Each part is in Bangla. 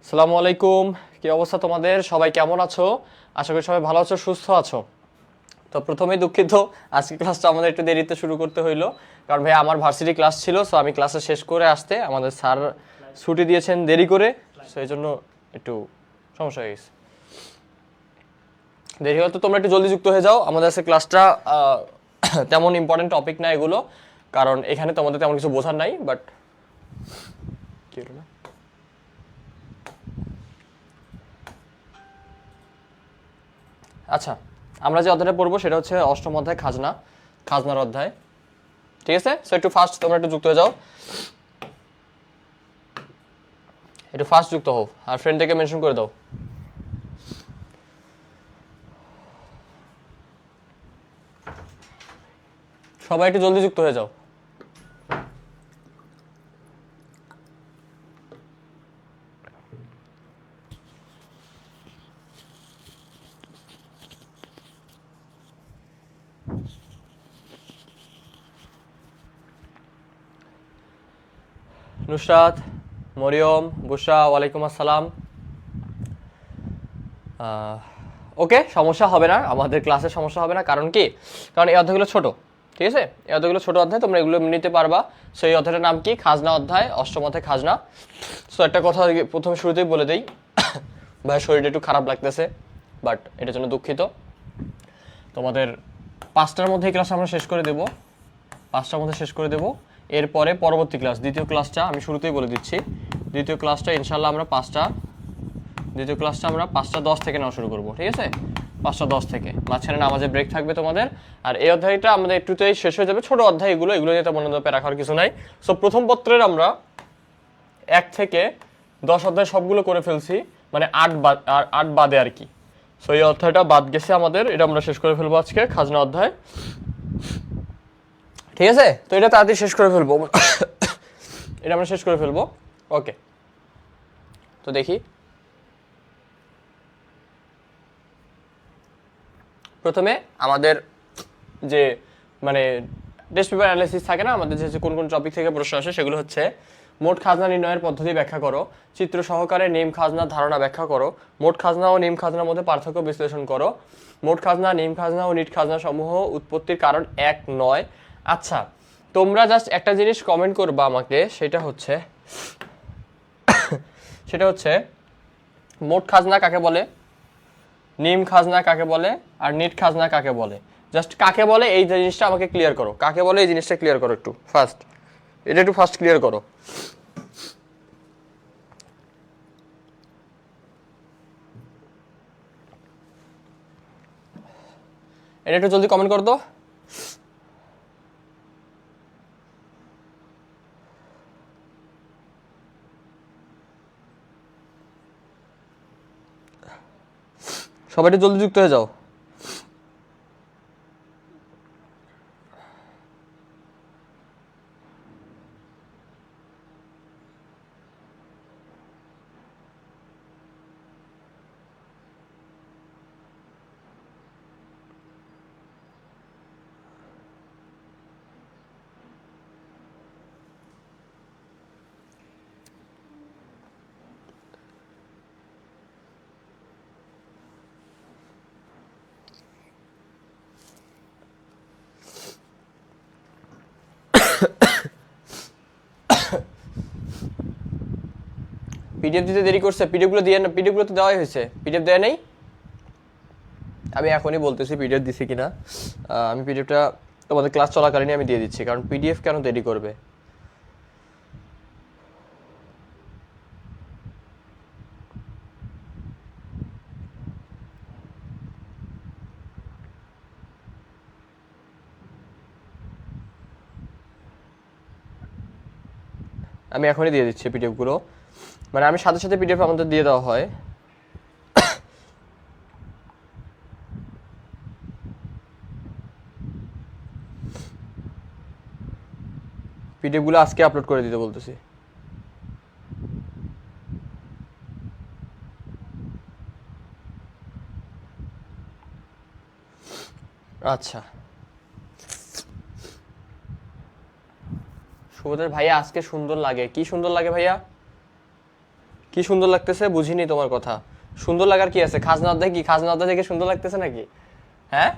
আসসালামু আলাইকুম। কি অবস্থা তোমাদের? সবাই কেমন আছো? আশা করি সবাই ভালো আছো, সুস্থ আছো। তো প্রথমেই দুঃখিত, আজকে ক্লাসটা আমাদের একটু দেরিতে শুরু করতে হইলো, কারণ ভাই আমার ভার্সিটি ক্লাস ছিল। সো আমি ক্লাসে শেষ করে আসতে আমাদের স্যার ছুটি দিয়েছেন দেরি করে, সো এই জন্য একটু সমস্যা হয়ে গেছে। দেরি হলে তো তোমরা একটু জলদি যুক্ত হয়ে যাও। আমাদের আজকে ক্লাসটা তেমন ইম্পর্টেন্ট টপিক না এগুলো, কারণ এখানে তোমাদের তেমন কিছু বোঝার নাই। বাট কি হলো না, আচ্ছা, আমরা যে অধ্যায়টা পড়বো সেটা হচ্ছে অষ্টম অধ্যায় খাজনা, খাজনার অধ্যায়। ঠিক আছে, সো একটু ফাস্ট তোমরা একটু যুক্ত হয়ে যাও, একটু ফাস্ট যুক্ত হও আর ফ্রেন্ডকে মেনশন করে দাও। সবাই একটু জলদি যুক্ত হয়ে যাও। নুসরাত, মরিয়ম, বুশরা, ওয়ালাইকুম আসসালাম। ওকে, সমস্যা হবে না, আমাদের ক্লাসে সমস্যা হবে না। কারণ কি, কারণ এই অধ্যায়গুলো ছোট। ঠিক আছে, এই অধ্যায়গুলো ছোট অধ্যায়, তোমরা এগুলো নিতে পারবা। সো এই অধ্যায়টার নাম কি? খাজনা অধ্যায়, অষ্টম অধ্যায় খাজনা। সো একটা কথা প্রথমে শুরুতেই বলে দিই, ভাই শরীরটা একটু খারাপ লাগতেছে, বাট এটার জন্য দুঃখিত। তোমাদের 5টার মধ্যে এই ক্লাস আমরা শেষ করে দেবো, 5টার মধ্যে শেষ করে দেবো। এরপরে পরবর্তী ক্লাস, দ্বিতীয় ক্লাসটা আমি শুরুতেই বলে দিচ্ছি, দ্বিতীয় ক্লাসটা ইনশাল্লাহ আমরা 5:10 থেকে নেওয়া শুরু করবো। ঠিক আছে, 5:10 থেকে, মাঝখানে নামাজের ব্রেক থাকবে তোমাদের। আর এই অধ্যায়টা আমাদের একটুতেই শেষ হয়ে যাবে, ছোট অধ্যায় এগুলো নিয়ে তেমন রাখার কিছু নাই। সো প্রথম পত্রের আমরা 1 থেকে 10 অধ্যায় সবগুলো করে ফেলছি, মানে 8 বাদে আর কি। সো এই অধ্যায়টা বাদ গেছে আমাদের, এটা আমরা শেষ করে ফেলবো আজকে, খাজনা অধ্যায়। ঠিক আছে, তো এটা তাড়াতাড়ি শেষ করে ফেলবো, এটা আমরা শেষ করে ফেলবো। ওকে, তো দেখি প্রথমে আমাদের যে মানে টেস্ট পেপার অ্যানালাইসিস থাকে না, আমাদের যে কোন কোন টপিক থেকে প্রশ্ন আসে সেগুলো হচ্ছে: মোট খাজনা নির্ণয়ের পদ্ধতি ব্যাখ্যা করো, চিত্র সহকারে নিম খাজনার ধারণা ব্যাখ্যা করো, মোট খাজনা ও নিম খাজনার মধ্যে পার্থক্য বিশ্লেষণ করো, মোট খাজনা, নিম খাজনা ও নিট খাজনা সমূহ উৎপত্তির কারণ 1 9। আচ্ছা, তোমরা জাস্ট একটা জিনিস কমেন্ট করবা আমাকে, সেটা হচ্ছে মোট খাজনা কাকে বলে, নিম খাজনা কাকে বলে, আর নিট খাজনা কাকে বলে। জাস্ট কাকে বলে এই জিনিসটা আমাকে ক্লিয়ার করো, কাকে বলে এই জিনিসটা ক্লিয়ার করো একটু ফার্স্ট, এটা একটু ফার্স্ট ক্লিয়ার করো। এটা একটু জলদি কমেন্ট করো তো। সবাই একটু জলদি যুক্ত হয়ে যাও। পিডিএফ দিতে দেরি করছে, পিডিএফগুলো দিয়ে না, পিডিএফগুলো তো দেওয়াই হয়েছে, পিডিএফ দেয় নেই। আমি এখনই বলতেছি পিডিএফ দিছি কিনা। আমি পিডিএফটা তোমাদের ক্লাস চলাকালীনই আমি দিয়ে দিচ্ছি, কারণ পিডিএফ কেন দেরি করবে। আমি এখনই দিয়ে দিচ্ছি পিডিএফগুলো, মানে আমি সাথে সাথে পিডিএফ আমাদের দিয়ে দেওয়া হয়। পিডিএফগুলো আজকে আপলোড করে দিতে বলতেছি। আচ্ছা, সুবোধের ভাইয়া আজকে সুন্দর লাগে, কি সুন্দর লাগে ভাইয়া, কি কি সুন্দর লাগতেছে বুঝিনি তোমার কথা। সুন্দর লাগার কি আছে? খাজনা অধ্যায় কি খাজনা অধ্যায় দেখে সুন্দর লাগতেছে নাকি? হ্যাঁ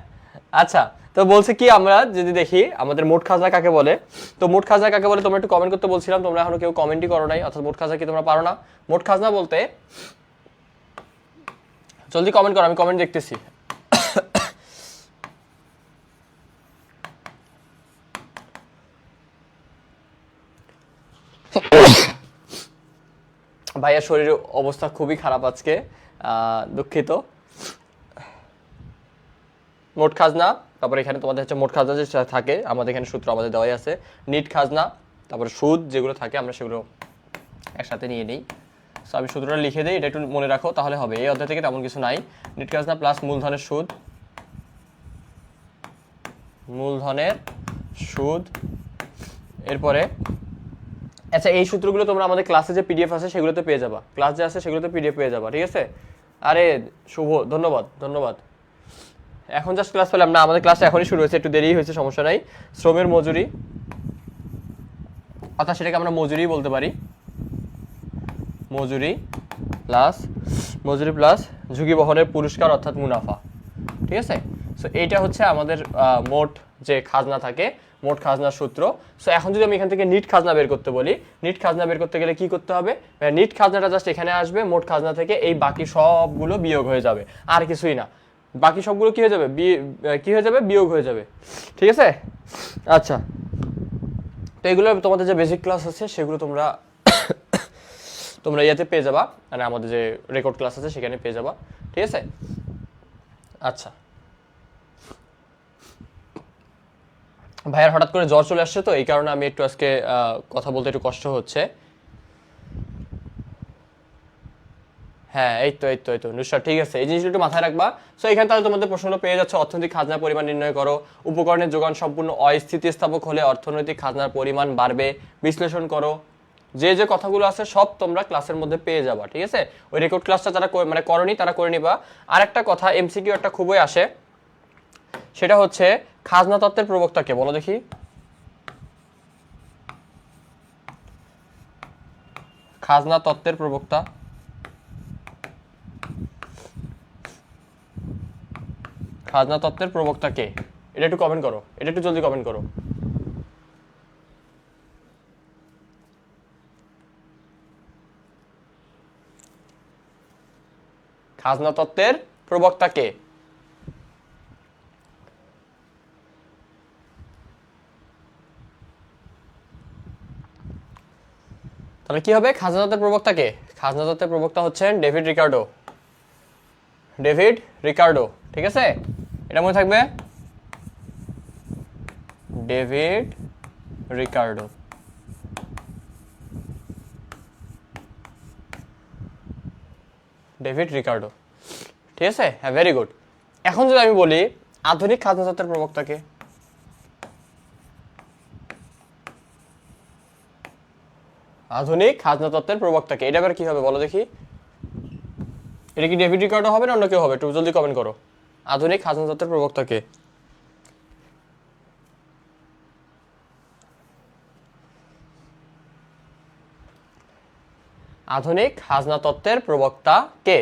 আচ্ছা, তো বলছে কি আমরা যদি দেখি আমাদের মোট খাজনা কাকে বলে, তো মোট খাজনা কাকে বলে তোমরা একটু কমেন্ট করতে বলছিলাম, তোমরা এখনো কেউ কমেন্টই করো নাই, অর্থাৎ মোট খাজনা কি তোমরা পারো না? মোট খাজনা বলতে জলদি কমেন্ট করো, আমি কমেন্ট দেখতেছি। ভাইয়ার শরীরের অবস্থা খুবই খারাপ আজকে, দুঃখিত। মোট খাজনা, তারপরে এখানে তোমাদের হচ্ছে মোট খাজনা যে থাকে আমাদের এখানে সূত্র আমাদের দেওয়াই আছে, নিট খাজনা, তারপরে সুদ যেগুলো থাকে আমরা সেগুলো একসাথে নিয়ে নিই। সো আমি সূত্রটা লিখে দিই, এটা একটু মনে রাখো তাহলে হবে। এই অধ্যায় থেকে তেমন কিছু নাই। নিট খাজনা প্লাস মূলধনের সুদ, মূলধনের সুদ। এরপরে আচ্ছা এই সূত্রগুলো তোমরা আমাদের ক্লাসে যে পিডিএফ আছে সেগুলোতে পেয়ে যাবা, ক্লাস যে আছে সেগুলোতে পিডিএফ পেয়ে যাবা, ঠিক আছে? আরে শুভ ধন্যবাদ ধন্যবাদ। এখন জাস্ট ক্লাস পেলাম না, আমাদের ক্লাস এখনই শুরু হয়েছে, একটু দেরি হয়েছে, সমস্যা নাই। শ্রমের মজুরি, অর্থাৎ সেটাকে আমরা মজুরি বলতে পারি, মজুরি প্লাস ঝুঁকি বহনের পুরস্কার অর্থাৎ মুনাফা, ঠিক আছে? সো এইটা হচ্ছে আমাদের মোট যে খাজনা থাকে, মোট খাজনার সূত্র। সো এখন যদি আমি এখান থেকে নিট খাজনা বের করতে বলি, নিট খাজনা বের করতে গেলে কি করতে হবে? নিট খাজনাটা জাস্ট এখানে আসবে, মোট খাজনা থেকে এই বাকি সবগুলো বিয়োগ হয়ে যাবে, আর কিছুই না। বাকি সবগুলো কি হয়ে যাবে? বিয়োগ হয়ে যাবে, ঠিক আছে? আচ্ছা, তো এগুলো তোমাদের যে বেসিক ক্লাস আছে সেগুলো তোমরা ইয়েতে পেয়ে যাবা, মানে আমাদের যে রেকর্ড ক্লাস আছে সেখানে পেয়ে যাবা, ঠিক আছে? আচ্ছা, ভাইয়ার হঠাৎ করে জ্বর চলে আসছে, তো এই কারণে আমি একটু আজকে কথা বলতে একটু কষ্ট হচ্ছে। হ্যাঁ এই তো নুসরাত, ঠিক আছে, এই জিনিসটা একটু মাথায় রাখবা। সো এখানে তাহলে তোমাদের প্রশ্ন পেয়ে যাচ্ছে, অর্থনৈতিক খাজনার পরিমাণ নির্ণয় করো, উপকরণের যোগান সম্পূর্ণ অস্থিতিস্থাপক হলে অর্থনৈতিক খাজনার পরিমাণ বাড়বে, বিশ্লেষণ করো। যে যে কথাগুলো আছে সব তোমরা ক্লাসের মধ্যে পেয়ে যাবা, ঠিক আছে? ওই রেকর্ড ক্লাসটা যারা মানে করনি তারা করে নিবা। আর একটা কথা, এমসিকিউ একটা খুবই আসে, সেটা হচ্ছে খাজনা তত্ত্বের প্রবক্তা কে? বলো দেখি। খাজনা তত্ত্বের প্রবক্তা, খাজনা তত্ত্বের প্রবক্তা কে? এটা একটু কমেন্ট করো, এটা একটু জলদি কমেন্ট করো। খাজনা তত্ত্বের প্রবক্তা কে? তাহলে কি হবে? খাজনা তত্ত্বের প্রবক্তা কে? খাজনা তত্ত্বের প্রবক্তা হচ্ছেন ডেভিড রিকার্ডো, ডেভিড রিকার্ডো, ঠিক আছে? এটা মনে থাকবে, ডেভিড রিকার্ডো। ডেভিড রিকার্ডো, ঠিক আছে? হ্যাঁ, ভেরি গুড। এখন যদি আমি বলি আধুনিক খাজনা তত্ত্বের প্রবক্তা কে? আধুনিক খাজনা তত্ত্বের প্রবক্তা কে? এটা আবার কি হবে বলো দেখি। এটা কি ডেভিড রিকার্ডো হবে না অন্য কেউ হবে? একটু জলদি কমেন্ট করো। আধুনিক খাজনা তত্ত্বের প্রবক্তা কে? আধুনিক খাজনা তত্ত্বের প্রবক্তা কে?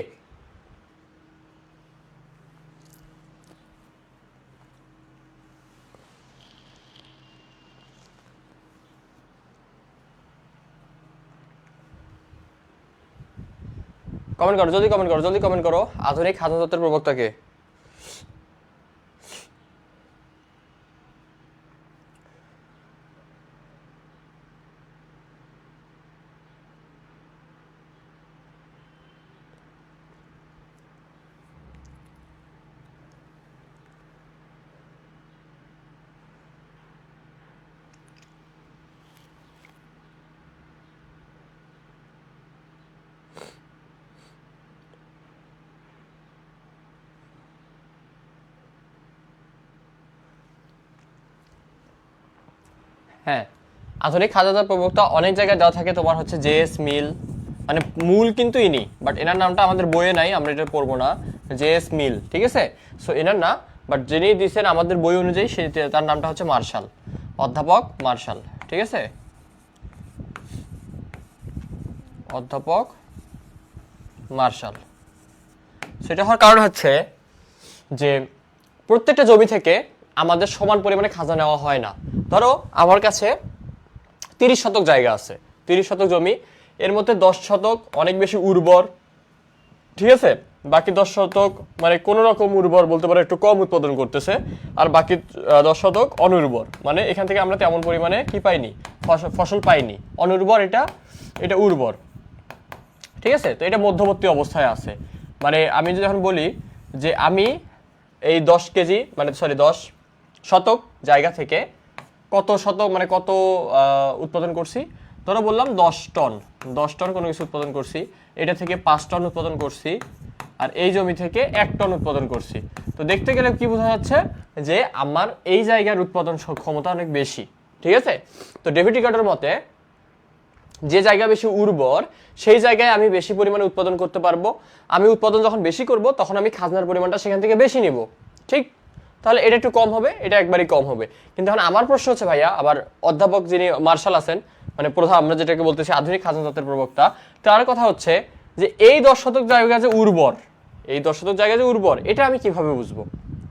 কমেন্ট করো, জলদি কমেন্ট করো, জলদি কমেন্ট করো। আধুনিক খাজনা তত্ত্বের প্রবক্তা কে? হ্যাঁ, আধুনিক খাজনা তত্ত্বের প্রবক্তা অনেক জায়গায় দেওয়া থাকে, তোমার হচ্ছে জেএস মিল, মানে মূল কিন্তু ইনি, বাট এনার নামটা আমাদের বইয়ে নাই, আমরা এটা পড়বো না। জেএস মিল, ঠিক আছে? সো এনার না, বাট যিনি দিয়েছেন আমাদের বই অনুযায়ী সে, তার নামটা হচ্ছে মার্শাল, অধ্যাপক মার্শাল, ঠিক আছে? অধ্যাপক মার্শাল। সেটা হওয়ার কারণ হচ্ছে যে প্রত্যেকটা জমি থেকে আমাদের সমান পরিমাণে খাজনা নেওয়া হয় না। ধরো আমার কাছে 30 শতক জায়গা আছে, 30 শতক জমি, এর মধ্যে 10 শতক অনেক বেশি উর্বর, ঠিক আছে, বাকি 10 শতক মানে কোনো রকম উর্বর বলতে পারো একটু কম উৎপাদন করতেছে, আর বাকি 10 শতক অনুর্বর, মানে এখান থেকে আমরা তেমন পরিমাণে কি পাইনি, ফসল পাইনি, অনুর্বর, এটা উর্বর, ঠিক আছে। তো এটা মধ্যবর্তী অবস্থায় আছে। মানে আমি যদি এখন বলি যে আমি এই 10 কেজি মানে সরি 10 শতক জায়গা থেকে কত শতক মানে কত উৎপাদন করছি, ধরো বললাম 10 টন, 10 টন কোনো কিছু উৎপাদন করছি, এটা থেকে 5 টন উৎপাদন করছি, আর এই জমি থেকে 1 টন উৎপাদন করছি। তো দেখতে গেলে কি বোঝা যাচ্ছে যে আমার এই জায়গার উৎপাদন ক্ষমতা অনেক বেশি, ঠিক আছে। তো ডেভিড রিকার্ডোর মতে যে জায়গা বেশি উর্বর সেই জায়গায় আমি বেশি পরিমাণে উৎপাদন করতে পারবো। আমি উৎপাদন যখন বেশি করব তখন আমি খাজনার পরিমাণটা সেখান থেকে বেশি নিব, ঠিক। তাহলে এটা একটু কম হবে, এটা একবারই কম হবে। কিন্তু এখন আমার প্রশ্ন হচ্ছে ভাইয়া, আবার অধ্যাপক যিনি মার্শাল আছেন, মানে প্রধান আমরা যেটাকে বলতেছি আধুনিক খাজনা তত্ত্বের প্রবক্তা, তার কথা হচ্ছে যে এই 10 শতক জায়গা যে উর্বর, এই 10 শতক জায়গা যে উর্বর, এটা আমি কিভাবে বুঝবো?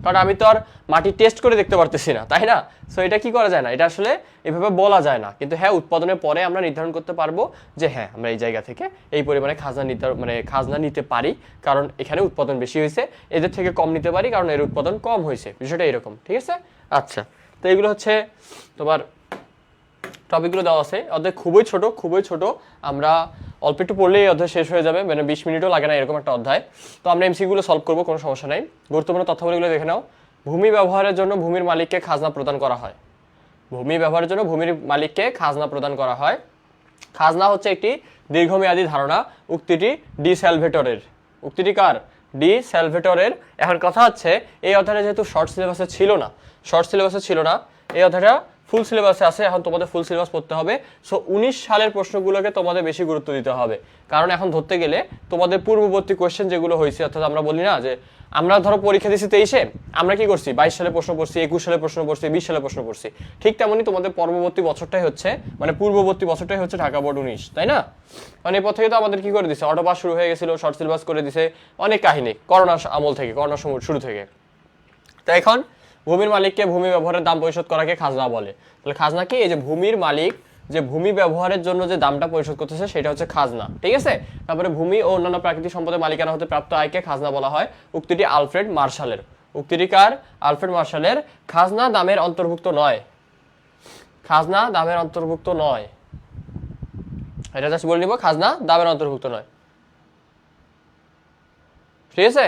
কারণ আমি তো আর মাটি টেস্ট করে দেখতে পারতেছি না, তাই না? সো এটা কি করা যায় না, এটা আসলে এভাবে বলা যায় না। কিন্তু হ্যাঁ, উৎপাদনের পরে আমরা নির্ধারণ করতে পারবো যে হ্যাঁ আমরা এই জায়গা থেকে এই পরিমাণে খাজনা নিতে পারি, কারণ এখানে উৎপাদন বেশি হয়েছে, এদের থেকে কম নিতে পারি কারণ এর উৎপাদন কম হয়েছে, বিষয়টা এরকম, ঠিক আছে। আচ্ছা, তো এগুলো হচ্ছে তোমার টপিকগুলো দেওয়া আছে। অধ্যায় খুবই ছোট, আমরা অল্প একটু পড়লেই অধ্যায় শেষ হয়ে যাবে, মানে 20 মিনিটও লাগে না এরকম একটা অধ্যায়। তো আমরা এমসিকিউগুলো সলভ করবো, কোনো সমস্যা নাই। গুরুত্বপূর্ণ তথ্যগুলো দেখে নাও। ভূমি ব্যবহারের জন্য ভূমির মালিককে খাজনা প্রদান করা হয়। ভূমি ব্যবহারের জন্য ভূমির মালিককে খাজনা প্রদান করা হয়। খাজনা হচ্ছে একটি দীর্ঘমেয়াদী ধারণা। উক্তিটি ডি স্যালভেটরের। উক্তিটি কার? ডি স্যালভেটরের। এখন কথা হচ্ছে এই অধ্যায়টা যেহেতু শর্ট সিলেবাসে ছিল না, এই অধ্যায়টা ফুল সিলেবাসে আছে। এখন তোমাদের ফুল সিলেবাস পড়তে হবে। সো 19 সালের প্রশ্নগুলোকে তোমাদের বেশি গুরুত্ব দিতে হবে, কারণ এখন ধরতে গেলে তোমাদের পূর্ববর্তী কোয়েশ্চেন যেগুলো হয়েছে, অর্থাৎ আমরা বলি না যে আমরা ধরো পরীক্ষা দিচ্ছি 23-এ, আমরা কি করছি 22 সালে প্রশ্ন পড়ছি, 21 সালে প্রশ্ন পড়ছি, 20 সালে প্রশ্ন পড়ছি, ঠিক তেমনি তোমাদের পূর্ববর্তী বছরটাই হচ্ছে ঢাকা বোর্ড 19, তাই না? মানে এরপর থেকে তো আমাদের কি করে দিছে, অটো পাস শুরু হয়ে গেছিল, শর্ট সিলেবাস করে দিছে, অনেক কাহিনী করোনা আমল থেকে, করোনা শুরু থেকে। তো এখন ভূমির মালিককে ভূমি ব্যবহারের দাম পরিশোধ করাকে খাজনা বলে। তাহলে খাজনা কি? এই যে ভূমির মালিক যে ভূমি ব্যবহারের জন্য যে দামটা পরিশোধ করতেছে সেটা হচ্ছে খাজনা, ঠিক আছে। তারপরে ভূমি ও অন্যান্য প্রাকৃতিক সম্পদের মালিকানা হতে প্রাপ্ত আয়কে খাজনা বলা হয়। উক্তিটি আলফ্রেড মার্শালের। উক্তিটি কার? আলফ্রেড মার্শালের। খাজনা দামের অন্তর্ভুক্ত নয়। খাজনা দামের অন্তর্ভুক্ত নয়, এটা জাস্ট বলে নিব, খাজনা দামের অন্তর্ভুক্ত নয়, ঠিক আছে।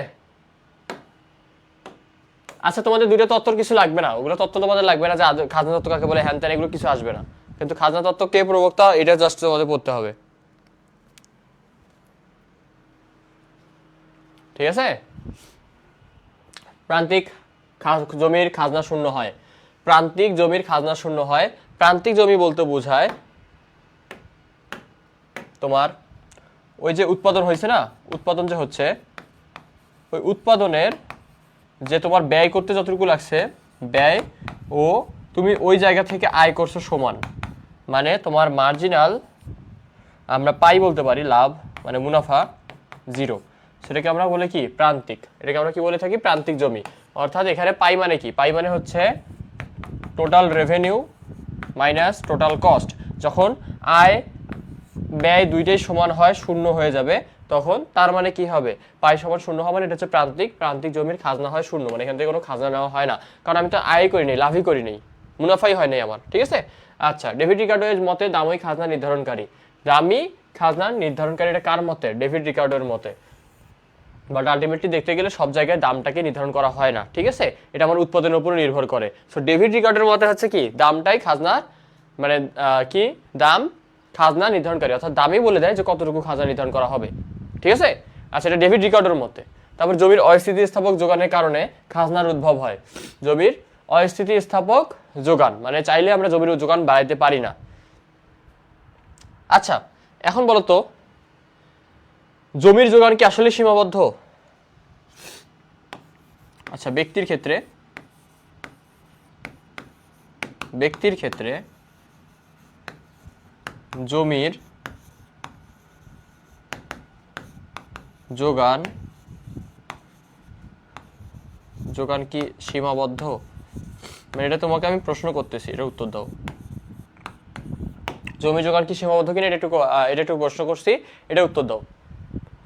আচ্ছা, তোমাদের দুইটা তত্ত্বর কিছু লাগবে না, ওগুলো তত্ত্ব তোমাদের লাগবে না, যে খাজনা তত্ত্ব কাকে বলে, হ্যান ত্যান, এগুলো কিছু আসবে না। কিন্তু খাজনা তত্ত্ব কে প্রবক্তা এটা জাস্ট তোমাদের পড়তে হবে, ঠিক আছে। প্রান্তিক জমির খাজনা শূন্য হয়। প্রান্তিক জমির খাজনা শূন্য হয়। প্রান্তিক জমি বলতে বোঝায় তোমার ওই যে উৎপাদন হয়েছে না, উৎপাদন যে হচ্ছে, ওই উৎপাদনের যে তোমার ব্যয় করতে যতটুকু লাগছে, ব্যয় ও তুমি ওই জায়গা থেকে আয় করছো সমান, মানে তোমার মার্জিনাল আমরা পাই বলতে পারি, লাভ মানে মুনাফা 0, সেটাকে আমরা বলে কি? প্রান্তিক। এটাকে আমরা কি বলে থাকি? প্রান্তিক জমি। অর্থাৎ এখানে পাই মানে কি? পাই মানে হচ্ছে total revenue minus total cost. যখন আয় ব্যয় দুইটাই সমান হয়, শূন্য হয়ে যাবে, তখন তার মানে কি হবে? পাই সমান শূন্য হবে, মানে এটা হচ্ছে প্রান্তিক। প্রান্তিক জমির খাজনা হয় শূন্য, মানে এখান থেকে কোনো খাজনা নেওয়া হয় না, কারণ আমি তো আয় করি নাই, লাভই করি নাই, মুনাফাই হয় নাই আমার, ঠিক আছে। আচ্ছা, ডেভিড রিকার্ডোর মতে দামই খাজনা নির্ধারণকারী। দামই খাজনা নির্ধারণকারী, এটা কার মতে? ডেভিড রিকার্ডোর মতে। বাট আলটিমেটলি দেখতে গেলে সব জায়গায় দামটাকে নির্ধারণ করা হয় না, ঠিক আছে, এটা আমার উৎপাদনের উপর নির্ভর করে। সো ডেভিড রিকার্ডোর মতে হচ্ছে কি? দামটাই খাজনা, মানে কি? দাম খাজনা নির্ধারণকারী, অর্থাৎ দামই বলে দেয় যে কতটুকু খাজনা নির্ধারণ করা হবে, ঠিক আছে। আচ্ছা, এটা ডেভিড রিকার্ডোর মতে। তারপর জমির অস্থিতিস্থাপক যোগানের কারণে খাজনার উদ্ভব হয়। জমির অস্থিতিস্থাপক যোগান মানে চাইলে আমরা জমির যোগান বাড়াইতে পারি না। আচ্ছা, এখন বলো তো, জমির যোগান কি আসলে সীমাবদ্ধ? আচ্ছা, ব্যক্তির ক্ষেত্রে জমির যোগান যোগান কি সীমাবদ্ধ? মানে এটা তোমাকে আমি প্রশ্ন করতেছি, এটা উত্তর দাও। জমি যোগান কি সীমাবদ্ধ কিনা এটা একটু প্রশ্ন করছি, এটা উত্তর দাও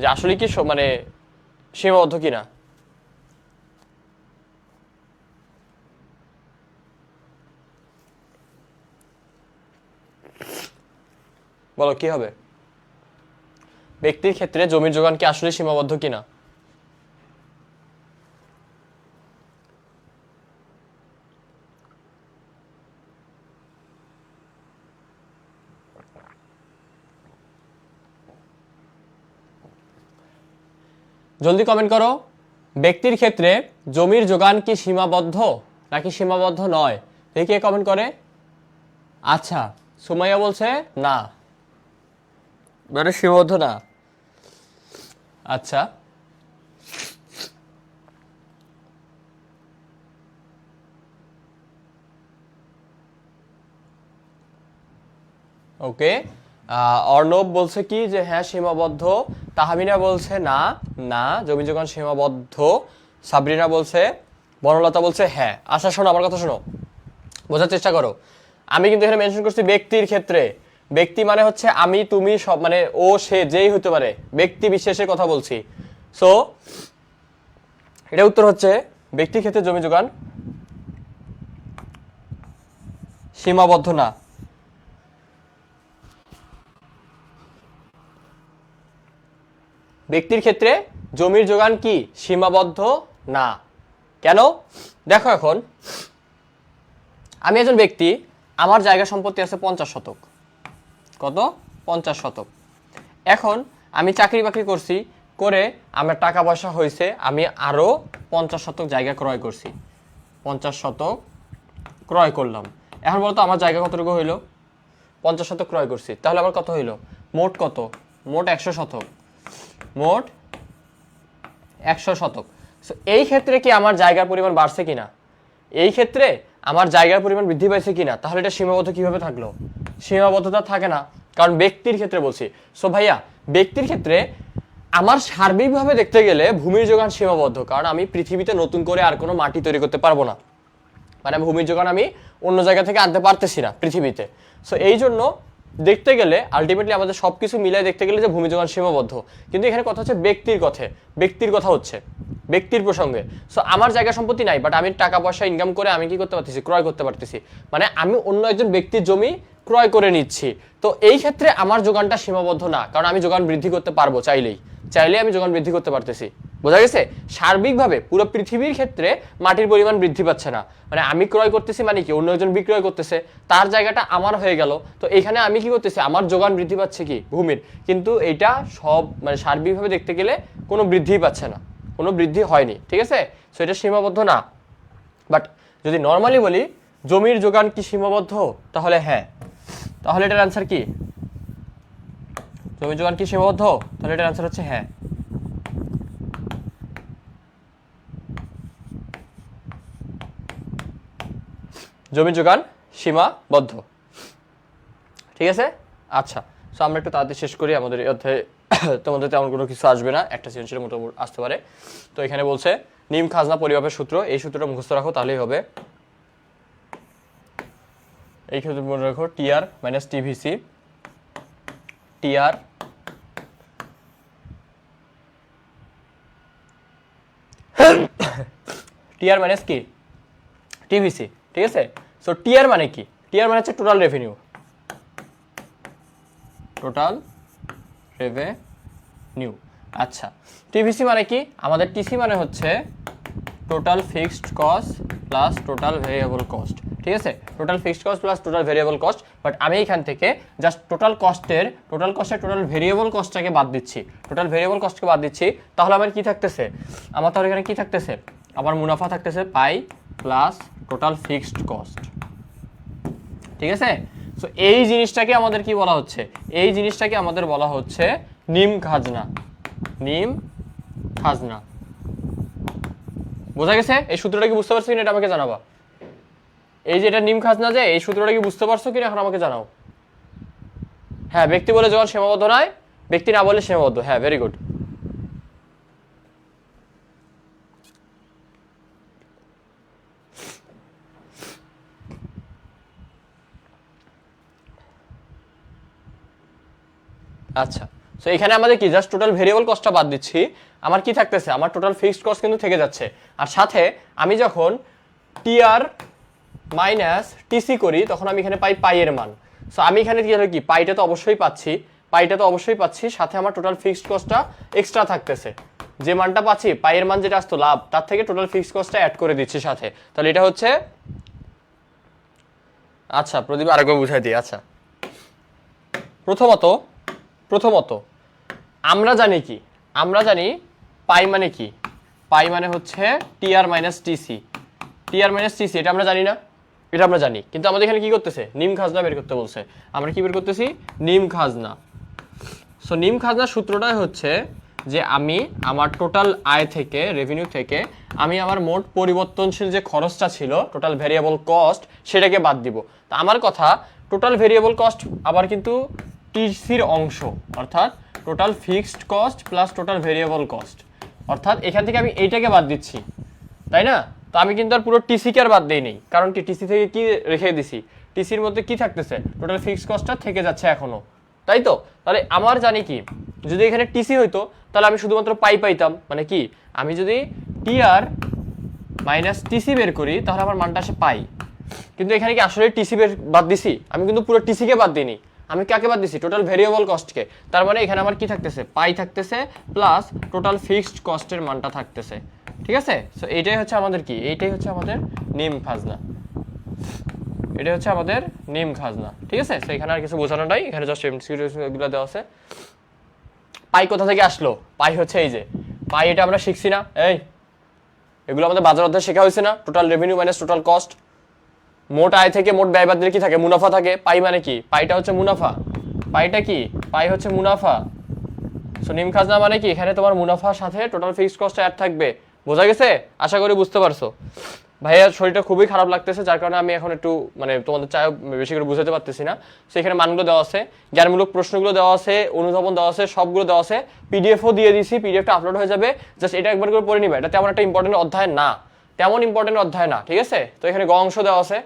যে আসলে কি মানে সীমাবদ্ধ কিনা। বলো কি হবে? ব্যক্তির ক্ষেত্রে জমির যোগান কি আসলে সীমাবদ্ধ কিনা? জলদি কমেন্ট করো। ব্যক্তির ক্ষেত্রে জমির যোগান কি সীমাবদ্ধ নাকি সীমাবদ্ধ নয়? দেখি কে কমেন্ট করে। আচ্ছা, সুমাইয়া বলছে না, মানে সীমাবদ্ধ না। আচ্ছা, ওকে। অর্ণব বলছে কি যে হ্যাঁ সীমাবদ্ধ। তাহমিনা বলছে না, না জমি যোগান সীমাবদ্ধ। সাবরিনা বলছে, বনলতা বলছে হ্যাঁ। আচ্ছা শোনো, আমার কথা শোনো, বোঝার চেষ্টা করো। আমি কিন্তু এখানে মেনশন করছি ব্যক্তির ক্ষেত্রে। ব্যক্তি মানে হচ্ছে আমি, তুমি, সব, মানে ও সে যেই হতে পারে, ব্যক্তি বিশেষের কথা বলছি। সো এটা উত্তর হচ্ছে ব্যক্তির ক্ষেত্রে জমি যোগান সীমাবদ্ধ না। ব্যক্তির ক্ষেত্রে জমির যোগান কি সীমাবদ্ধ না। কেন? দেখো, এখন আমি একজন ব্যক্তি, আমার জায়গা সম্পত্তি আছে 50 শতক। কত? 50 শতক। এখন আমি চাকরি বাকরি করছি, করে আমার টাকা পয়সা হয়েছে, আমি আরো 50 শতক জায়গা ক্রয় করছি। 50 শতক ক্রয় করলাম। এখন বলতো আমার জায়গা কতটুকু হইলো? 50 শতক ক্রয় করছি, তাহলে আমার কত হইলো? মোট কত? মোট 100 শতক। মোট 100 শতক। এই ক্ষেত্রে কি আমার জায়গার পরিমাণ বাড়ছে কিনা? এই ক্ষেত্রে আমার জায়গার পরিমাণ বৃদ্ধি পাইছে কিনা? তাহলে এটা সীমাবদ্ধ কিভাবে থাকলো? সীমাবদ্ধতা থাকে না, কারণ ব্যক্তির ক্ষেত্রে বলছি। সো ভাইয়া, ব্যক্তির ক্ষেত্রে আমার সার্বিকভাবে দেখতে গেলে ভূমির যোগান সীমাবদ্ধ, কারণ আমি পৃথিবীতে নতুন করে আর কোনো মাটি তৈরি করতে পারবো না। মানে ভূমির যোগান আমি অন্য জায়গা থেকে আনতে পারতেছি না পৃথিবীতে। সো এই জন্য দেখতে গেলে আলটিমেটলি আমাদের সবকিছু মিলাই দেখতে গেলে যে ভূমি যোগান সীমাবদ্ধ। কিন্তু এখানে কথা হচ্ছে ব্যক্তির কথা হচ্ছে, ব্যক্তির প্রসঙ্গে। সো আমার জায়গা সম্পত্তি নাই, বাট আমি টাকা পয়সা ইনকাম করে আমি কি করতে পারতেছি? ক্রয় করতে পারতেছি। মানে আমি অন্য একজন ব্যক্তির জমি ক্রয় করে নিচ্ছি। তো এই ক্ষেত্রে আমার যোগানটা সীমাবদ্ধ না, কারণ আমি যোগান বৃদ্ধি করতে পারবো চাইলেই আমি যোগান বৃদ্ধি করতে পারতেছি। বোঝা গেছে? সার্বিকভাবে পুরো পৃথিবীর ক্ষেত্রে মাটির পরিমাণ বৃদ্ধি পাচ্ছে না। মানে আমি ক্রয় করতেছি মানে কি, অন্য একজন বিক্রয় করতেছে, তার জায়গাটা আমার হয়ে গেল। তো এখানে আমি কি করতেছি? আমার যোগান বৃদ্ধি পাচ্ছে কি ভূমির, কিন্তু এটা সব মানে সার্বিকভাবে দেখতে গেলে কোনো বৃদ্ধিই পাচ্ছে না, কোনো বৃদ্ধি হয়নি। ঠিক আছে? সো এটা সীমাবদ্ধ না। বাট যদি নর্মালি বলি জমির যোগান কি সীমাবদ্ধ, তাহলে হ্যাঁ। তাহলে এটার অ্যান্সার কি? জমির যোগান কি সীমাবদ্ধ? তাহলে এটার অ্যান্সার হচ্ছে হ্যাঁ। জমির যোগান সীমাবদ্ধ। ঠিক আছে? আচ্ছা, সো আমরা একটু তাড়াতাড়ি শেষ করি, আমাদের এই অধ্যায়ে তোমাদের তেমন কোনো কিছু আসবে না, একটা সৃজনশীলের মোটামুটি আসতে পারে। তো এখানে বলছে নিম খাজনা পরিমাপের সূত্র, এই সূত্রটা মুখস্থ রাখো তাহলেই হবে। এই ক্ষেত্রে মনে রাখো TR minus TVC, TR TR minus কি? টিভিসি। ঠিক আছে? সো টিআর মানে কি? টিআর মানে হচ্ছে টোটাল রেভিনিউ, টোটাল রেভিনিউ। আচ্ছা, টিভিসি মানে কি? আমাদের টিসি মানে হচ্ছে total fixed cost plus total variable cost. ঠিক আছে? Total fixed cost plus total variable cost. But আমি এখান থেকে জাস্ট টোটাল টোটাল ভেরিয়েবল কস্টটাকে বাদ দিচ্ছি, টোটাল ভেরিয়েবল কস্টকে বাদ দিচ্ছি। তাহলে আমার কি থাকতেছে? আমার তাহলে এখানে কি থাকতেছে? আমার মুনাফা থাকতেছে পাই প্লাস টোটাল ফিক্সড কস্ট। ঠিক আছে? সো এই জিনিসটাকে আমাদের কি বলা হচ্ছে? এই জিনিসটাকে আমাদের বলা হচ্ছে নিম খাজনা। নিম খাজনা। বোঝা গেছে? এই সূত্রটা কি বুঝতে পারছো কিনা এটা আমাকে জানাবা। এই যে এটা নিম খাজনা, যে এই সূত্রটা কি বুঝতে পারছো কিনা এখন আমাকে জানাও। হ্যাঁ, ব্যক্তি বলে যখন সীমাবদ্ধ নয়, ব্যক্তি না বলে সীমাবদ্ধ। হ্যাঁ, ভেরি গুড। আচ্ছা, সো এখানে আমাদের কি জাস্ট টোটাল ভেরিয়েবল কস্টটা বাদ দিচ্ছি, আমার কি থাকতেছে, আমার টোটাল ফিক্সড কস্ট কিন্তু থেকে যাচ্ছে। আর সাথে আমি যখন টিআর মাইনাস টিসি করি তখন আমি এখানে পাই পাই এর মান। সো আমি এখানে কি পাইটা তো অবশ্যই পাচ্ছি, সাথে আমার টোটাল ফিক্সড কস্টটা এক্সট্রা থাকতেছে, যে মানটা পাচ্ছি পাই এর মান যেটা আসতো লাভ, তার থেকে টোটাল ফিক্সড কস্টটা অ্যাড করে দিচ্ছি সাথে। তাহলে এটা হচ্ছে, আচ্ছা প্রদীপ আরেকবার বুঝাই দিই। আচ্ছা, প্রথমত আমরা জানি পাই মানে কি, পাই মানে হচ্ছে টিআর মাইনাস টিসি, এটা আমরা জানি না, এটা আমরা জানি, কিন্তু আমাদের এখানে কি করতেছে, নিম খাজনা বের করতে বলছে। আমরা কি বের করতেছি, নিম খাজনা। সো নিম খাজনার সূত্রটাই হচ্ছে যে আমি আমার টোটাল আয় থেকে, রেভিনিউ থেকে আমি আমার মোট পরিবর্তনশীল যে খরচটা ছিল, টোটাল ভেরিয়েবল কস্ট, সেটাকে বাদ দিব। তা আমার কথা, টোটাল ভেরিয়েবল কস্ট আবার কিন্তু টিসির অংশ, অর্থাৎ total fixed cost plus total variable cost, অর্থাৎ এখান থেকে আমি এইটাকে বাদ দিচ্ছি, তাই না? তো আমি কিন্তু আর পুরো টিসিকে আর বাদ দেই নেই, কারণ কি টিসি থেকে কি রেখে দিছি, টিসির মধ্যে কি থাকতেছে, টোটাল ফিক্সড কস্টটা থেকে যাচ্ছে এখনো, তাই তো? তাহলে আমার জানি কি, যদি এখানে টিসি হইতো তাহলে আমি শুধুমাত্র পাই পাইতাম, মানে কি আমি যদি টিআর মাইনাস টিসি বের করি তাহলে আমার মানটা আসে পাই। কিন্তু এখানে কি আসলে টিসি বাদ দিছি? আমি কিন্তু পুরো টিসিকে বাদ দিইনি, আমি কাকে বাদ দিছি, টোটাল ভেরিয়েবল কস্টকে। তার মানে এখানে আমার কি থাকতেছে, পাই থাকতেছে প্লাস টোটাল ফিক্সড কস্টের মানটা থাকতেছে, ঠিক আছে? সো এইটাই হচ্ছে আমাদের কি, এইটাই হচ্ছে আমাদের নিম খাজনা, এটা হচ্ছে আমাদের নিম খাজনা, ঠিক আছে? সো এখানে আর কিছু বোঝানো নাই, এখানে জাস্ট এমসিকিউগুলো দেওয়া আছে। পাই কোথা থেকে আসলো, পাই হচ্ছে এই যে পাই, এটা আমরা শিখছি না, এই এগুলো আমাদের বাজার অধ্যায়ে শেখা হয়েছে না, total revenue minus total cost, মোট আয় থেকে মোট ব্যয় বাদ দিলে কি থাকে, মুনাফা থাকে। পাই মানে কি, পাইটা হচ্ছে মুনাফা, পাইটা কি, পাই হচ্ছে মুনাফা। সো নিম খাজনা মানে কি, এখানে তোমার মুনাফার সাথে টোটাল ফিক্সড কস্ট অ্যাড থাকবে। বোঝা গেছে? আশা করি বুঝতে পারছো। ভাইয়ার শরীরটা খুবই খারাপ লাগতেছে, যার কারণে আমি এখন একটু মানে তোমাদের চাই বেশি করে বুঝাতে পারতেছি না। সেখানে মানগুলো দেওয়া আছে, জ্ঞানমূলক প্রশ্নগুলো দেওয়া আছে, অনুধাবন দেওয়া আছে, সবগুলো দেওয়া আছে, পিডিএফও দিয়ে দিছি, পিডিএফটা আপলোড হয়ে যাবে, জাস্ট এটা একবার করে পড়ে নিবে। এটা তেমন একটা ইম্পর্টেন্ট অধ্যায় না, ঠিক আছে? তো এখানে গ অংশ দেওয়া আছে,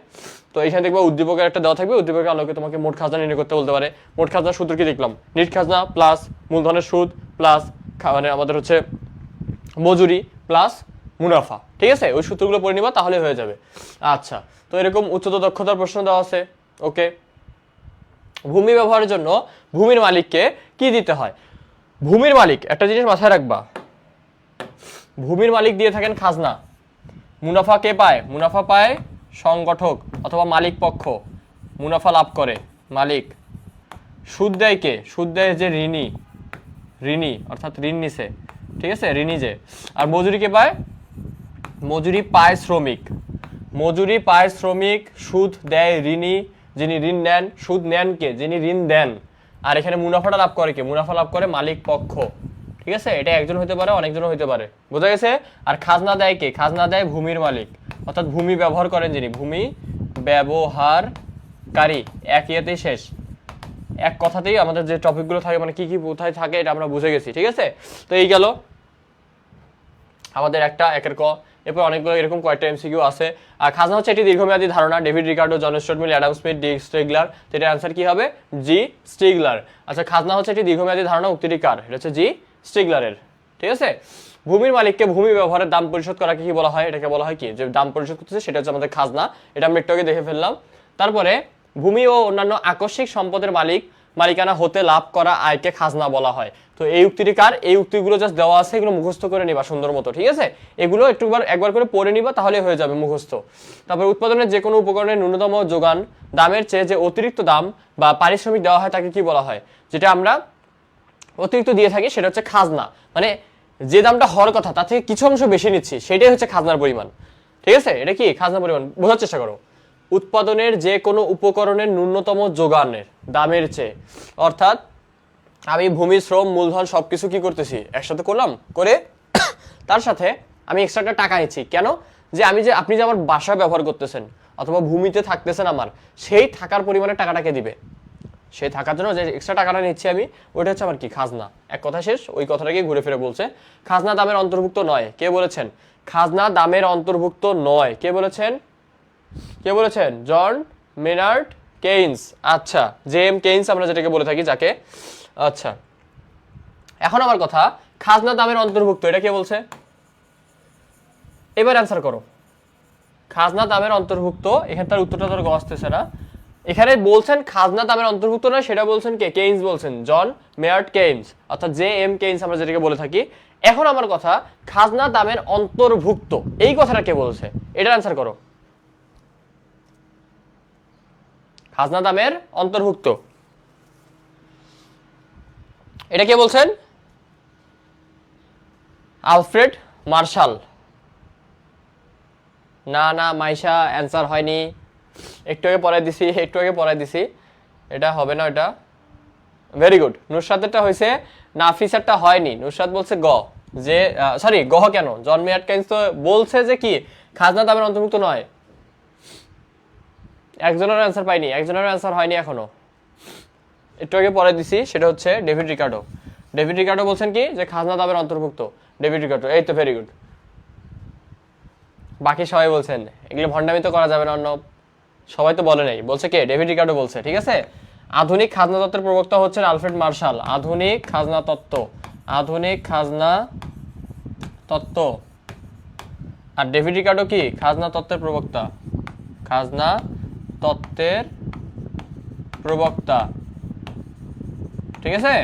তো এখানে দেখবো উদ্দীপকের একটা দেওয়া থাকবে, উদ্দীপকের আলোকে তোমাকে মোট খাজনা নির্ণয় করতে বলতে পারে। মোট খাজনার সূত্র কি দেখলাম, নিট খাজনা প্লাস মূলধনের সুদ প্লাস মানে আমাদের হচ্ছে মজুরি প্লাস মুনাফা, ঠিক আছে? ওই সূত্রগুলো পড়ে নিবা, তাহলে হয়ে যাবে। আচ্ছা, তো এরকম উচ্চতর দক্ষতার প্রশ্ন দেওয়া আছে। ওকে, ভূমি ব্যবহারের জন্য ভূমির মালিককে কি দিতে হয়? ভূমির মালিক, একটা জিনিস মাথায় রাখবা, ভূমির মালিক দিয়ে থাকেন খাজনা। মুনাফা কে পায়? মুনাফা পায় সংগঠক অথবা মালিক পক্ষ, মুনাফা লাভ করে মালিক। সুদ দেয় কে? সুদ দেয় যে ঋণী অর্থাৎ ঋণ নিছে, ঠিক আছে, ঋণী যে। আর মজুরি কে পায়? মজুরি পায় শ্রমিক, সুদ দেয় ঋণী যিনি ঋণ নেন, সুদ নেন কে? যিনি ঋণ দেন। আর এখানে মুনাফাটা লাভ করে কে? মুনাফা লাভ করে মালিক পক্ষ, ঠিক আছে? এটা একজন হইতে পারে, অনেকজনও হইতে পারে, বোঝা গেছে? আর খাজনা দেয় কে? খাজনা দেয় ভূমির মালিক, অর্থাৎ ভূমি ব্যবহার করেন যিনি, ভূমি ব্যবহারকারী। এক ইয়েতেই শেষ, এক কথাতেই আমাদের যে টপিকগুলো থাকে, মানে কি কি কোথায় থাকে এটা আমরা বুঝে গেছি, ঠিক আছে? তো এই গেল আমাদের একটা একের ক। এরপর অনেকগুলো এরকম কয়েকটা এমসিকিউ আছে। আর খাজনা হচ্ছে একটি দীর্ঘমেয়াদী ধারণা, David Ricardo, John Stuart Mill, Adam Smith, D Stigler. তো এটার অ্যান্সার কি হবে? জি স্টিগলার। আচ্ছা, খাজনা হচ্ছে একটি দীর্ঘমেয়াদী ধারণা, উক্তিটি কার? এটা হচ্ছে জি স্টিগলারের, ঠিক আছে? ভূমির মালিককে ভূমি ব্যবহারের দাম পরিশোধ করাকে কি বলা হয়? এটাকে বলা হয় কি, যে দাম পরিশোধ করতেছে সেটা হচ্ছে আমাদের খাজনা। এটা আমরা একটু আগে দেখে ফেললাম। তারপরে ভূমি ও অন্যান্য আকস্মিক সম্পদের মালিকানা হতে লাভ করা আয়কে খাজনা বলা হয়। তো এই উক্তিটি কার? এই উক্তিগুলো জাস্ট দেওয়া আছে, এগুলো মুখস্থ করে নিবা সুন্দর মতো, ঠিক আছে? এগুলো একবার করে পড়ে নিবা, তাহলে হয়ে যাবে মুখস্থ। তারপর উৎপাদনের যে কোনো উপকরণের ন্যূনতম যোগান দামের চেয়ে যে অতিরিক্ত দাম বা পারিশ্রমিক দেওয়া হয় তাকে কি বলা হয়? যেটা আমরা অতিরিক্ত দিয়ে থাকি সেটা হচ্ছে খাজনা, মানে যে দামটা হওয়ার কথা তার থেকে কিছু অংশ বেশি নিচ্ছি, সেটাই হচ্ছে খাজনার পরিমাণ, ঠিক আছে? এটা কি খাজনার পরিমাণ, বোঝার চেষ্টা করো। উৎপাদনের যে কোনো উপকরণের ন্যূনতম যোগানের দামের চেয়ে, অর্থাৎ আমি ভূমি, শ্রম, মূলধন সবকিছু কি করতেছি, একসাথে করলাম, করে তার সাথে আমি এক্সট্রা টাকা নিচ্ছি। কেন? যে আপনি যে আমার বাসা ব্যবহার করতেছেন অথবা ভূমিতে থাকতেছেন, আমার সেই থাকার পরিমাণে টাকাটাকে দিবে, সেই থাকার জন্য যে এক্সট্রা টাকাটা নিচ্ছি আমি, ওইটা হচ্ছে আমার কি, খাজনা। এক কথা শেষ। ওই কথাটাকে ঘুরে ফিরে বলছে খাজনা দামের অন্তর্ভুক্ত নয়। কে বলেছেন? খাজনা দামের অন্তর্ভুক্ত নয়। কে বলেছেন? জন মেনার্ড কেইন্স। আচ্ছা, জে এম কেইন্স আমরা যেটাকে বলে থাকি, যাকে আচ্ছা, এখন আমার কথা, খাজনা দামের অন্তর্ভুক্ত, এটা কে বলছে? এবার অ্যান্সার করো। খাজনা দামের অন্তর্ভুক্ত, এখানে তার উত্তরটা তোর আসতেছে না। এখানে বলছেন খাজনা দামের অন্তর্ভুক্ত নয়, সেটা বলছেন কে? কেইন্স বলছেন, জন মেয়ার্ড কেইন্স, অর্থাৎ জে এম কেইন্স আমরা যেটাকে বলে থাকি। এখন আমার কথা, খাজনা দামের অন্তর্ভুক্ত এই কথাটা কে বলছে? এটার অ্যান্সার করো। খাজনা দামের অন্তর্ভুক্ত এটা কে বলছেন? Alfred Marshall. না না মাইশা, অ্যান্সার হয়নি, একটু আগে পড়াই দিছি, এটা হবে না। এটা ভেরি গুড। নুসরাতেরটা হয়েছে, নাফিসারটা হয়নি। নুসরাত বলছে গ, যে সরি গহ কেন, জন মেয়ার্ড কেইন্স তো বলছে যে কি খাজনা দামের অন্তর্ভুক্ত নয়। একজনের অ্যান্সার পাইনি, একজনের অ্যান্সার হয়নি এখনো, একটু আগে পড়াই দিছি, সেটা হচ্ছে ডেভিড রিকার্ডো। ডেভিড রিকার্ডো বলছেন কি যে খাজনা দামের অন্তর্ভুক্ত, ডেভিড রিকার্ডো। এই তো ভেরি গুড। বাকি সবাই বলছেন, এগুলো ভণ্ডামি তো করা যাবে না, অন্য সবাই তো বলে নাই, বলছে কে? ডেভিড রিকার্ডো বলছে, ঠিক আছে। আধুনিক খাজনা তত্ত্বের প্রবক্তা হচ্ছেন আলফ্রেড মার্শাল। আধুনিক খাজনা তত্ত্ব, আধুনিক খাজনা তত্ত্ব। আর ডেভিড রিকার্ডো কি? খাজনা তত্ত্বের প্রবক্তা, খাজনা তত্ত্বের প্রবক্তা, ঠিক আছে।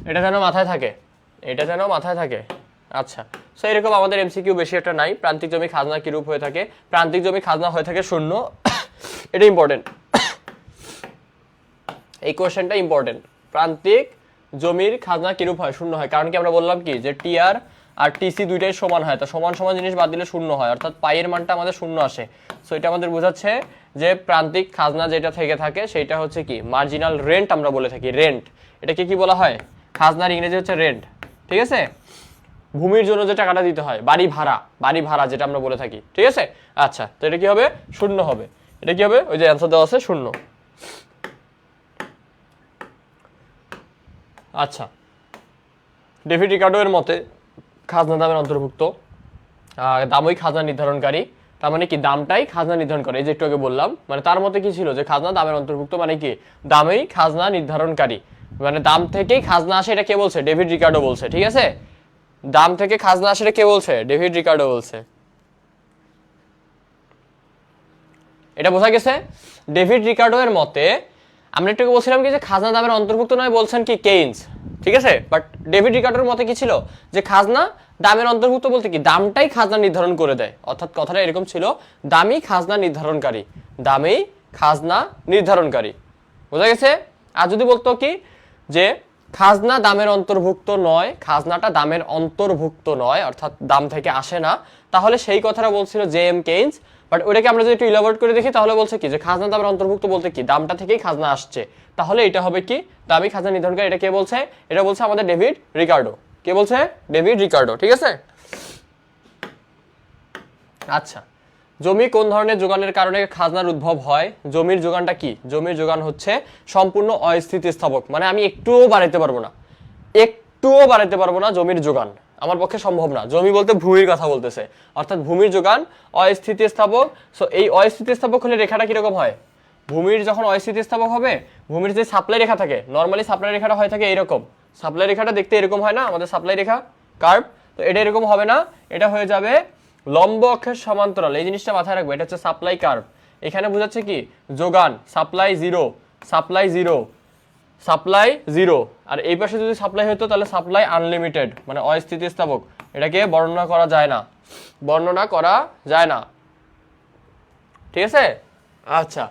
এটা যেন মাথায় থাকে, এটা যেন মাথায় থাকে। আচ্ছা, সো এরকম আমাদের এমসিকিউ বেশি একটা নাই। প্রান্তিক জমি খাজনা কি রূপ হয়ে থাকে? প্রান্তিক জমি খাজনা হয়ে থাকে শূন্য। এটা ইম্পর্টেন্ট, এই কোশ্চেনটা ইম্পর্টেন্ট। প্রান্তিক জমির খাজনা কিরূপ হয়? শূন্য হয়। কারণ কি আমরা বললাম কি যে টিআর আর টিসি দুইটাই সমান হয়, তো সমান সমান জিনিস বাদ দিলে শূন্য হয়, অর্থাৎ পাইয়ের মানটা আমাদের শূন্য আসে। সো এটা আমাদের বোঝাচ্ছে যে প্রান্তিক খাজনা যেটা থেকে থাকে সেটা হচ্ছে কি মার্জিনাল রেন্ট আমরা বলে থাকি। রেন্ট, এটাকে কি বলা হয়? খাজনার ইংরেজি হচ্ছে রেন্ট, ঠিক আছে। ভূমির জন্য যে টাকাটা দিতে হয়, বাড়ি ভাড়া, বাড়ি ভাড়া যেটা আমরা বলে থাকি, ঠিক আছে। আচ্ছা, তো এটা কি হবে? শূন্য হবে। এটা কি হবে? ওই যে অ্যান্সার দেওয়া আছে শূন্য। আচ্ছা, ডেভিড রিকার্ডো এর মতে খাজনা দামের অন্তর্ভুক্ত, দামই খাজনা নির্ধারণকারী। তার মানে কি দামটাই খাজনা নির্ধারণ করে, এই যে একটু আগে বললাম। মানে তার মতে কি ছিল যে খাজনা দামের অন্তর্ভুক্ত, মানে কি দামই খাজনা নির্ধারণকারী, মানে দাম থেকেই খাজনা আসে। এটা কে বলছে? ডেভিড রিকার্ডো বলছে, ঠিক আছে। দাম থেকে খাজনা আসে, কে বলছে? ডেভিড রিকার্ডো বলছে। এটা বোঝা গেছে। ডেভিড রিকার্ডো এর মতে, আমরা একটু বলছিলাম কি যে খাজনা দামের অন্তর্ভুক্ত নয়, বলছেন কি কেইন্স, ঠিক আছে। বাট ডেভিড রিকার্ডোর মতে কি ছিল যে খাজনা দামের অন্তর্ভুক্ত বলতে কি দামটাই খাজনা নির্ধারণ করে দেয়, অর্থাৎ কথাটা এরকম ছিল, দামই খাজনা নির্ধারণকারী, দামই খাজনা নির্ধারণকারী। বোঝা গেছে। আর যদি বলতো কি যে খাজনা দামের অন্তর্ভুক্ত নয়, খাজনাটা দামের অন্তর্ভুক্ত নয়, অর্থাৎ দাম থেকে আসে না, তাহলে সেই কথাটা বলছিল জে এম কেইন্স। বাট ওটাকে আমরা যদি একটু ইলাবোরেট করে দেখি, তাহলে বলছে কি যে খাজনা দামের অন্তর্ভুক্ত বলতে কি দামটা থেকেই খাজনা আসছে, তাহলে এটা হবে কি দামি খাজনা নির্ধারণকারী। এটা কে বলছে? এটা বলছে আমাদের ডেভিড রিকার্ডো। কে বলছে? ডেভিড রিকার্ডো, ঠিক আছে। আচ্ছা, জমি কোন ধরনের যোগানের কারণে খাজনার উদ্ভব হয়? জমির যোগানটা কি? জমির যোগান হচ্ছে সম্পূর্ণ অস্থিতিস্থাপক, মানে আমি একটুও বাড়াইতে পারবো না, একটুও বাড়াইতে পারবো না জমির যোগান, আমার পক্ষে সম্ভব না। জমি বলতে ভূমির কথা বলতেছে, অর্থাৎ ভূমির যোগান অস্থিতিস্থাপক। সো এই অস্থিতিস্থাপক হলে রেখাটা কিরকম হয়? ভূমির যখন অস্থিতিস্থাপক হবে, ভূমির যে সাপ্লাই রেখা থাকে, নর্মালি সাপ্লাই রেখাটা হয়ে থাকে এইরকম, সাপ্লাই রেখাটা দেখতে এরকম হয় না আমাদের সাপ্লাই রেখা কার্ভ, তো এটা এরকম হবে না, এটা হয়ে যাবে লম্ব অক্ষের সমান্তরাল। এই জিনিসটা মাথায় রাখবো, এটা হচ্ছে সাপ্লাই কার্ভ। এখানে বোঝাচ্ছে কি যোগান, supply zero, supply zero, supply zero. আর এই পাশে যদি সাপ্লাই হতো তাহলে সাপ্লাই আনলিমিটেড, মানে অস্থিতিস্থাপক। এটাকে বর্ণনা করা যায় না, বর্ণনা করা যায় না, ঠিক আছে। আচ্ছা